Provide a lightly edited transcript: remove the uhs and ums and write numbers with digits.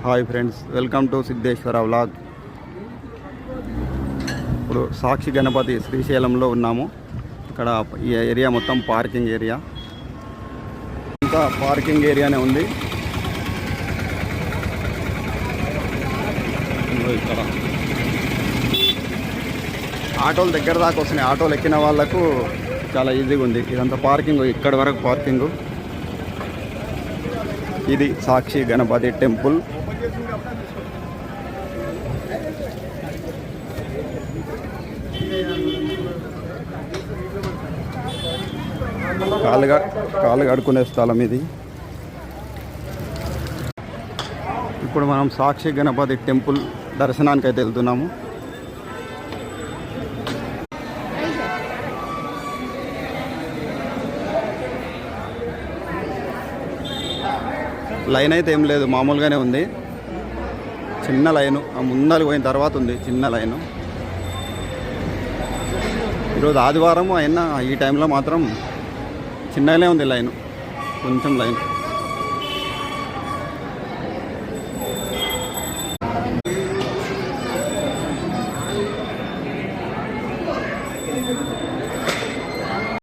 Hi friends, welcome to Siddheshwara vlog. ఇప్పుడు సాక్షి గణపతి శ్రీశైలంలో ఉన్నాము. ఇక్కడ ఈ ఏరియా మొత్తం పార్కింగ్ ఏరియా, అంతా పార్కింగ్ ఏరియానే ఉంది. ఇక్కడ ఆటోలు దగ్గర దాకా వస్తున్నాయి. ఆటోలు ఎక్కిన వాళ్ళకు చాలా ఈజీగా ఉంది. ఇదంతా పార్కింగ్, ఇక్కడి వరకు పార్కింగు. ఇది సాక్షి గణపతి టెంపుల్. కాళ్ళు కడుక్కునే స్థలం ఇది. ఇప్పుడు మనం సాక్షి గణపతి టెంపుల్ దర్శనానికి అయితే వెళ్తున్నాము. లైన్ అయితే ఏం లేదు, మామూలుగానే ఉంది. చిన్న లైను, ముందరికి పోయిన తర్వాత ఉంది చిన్న లైను. ఈరోజు ఆదివారం అయినా ఈ టైంలో మాత్రం చిన్నగానే ఉంది లైను, కొంచెం లైన్.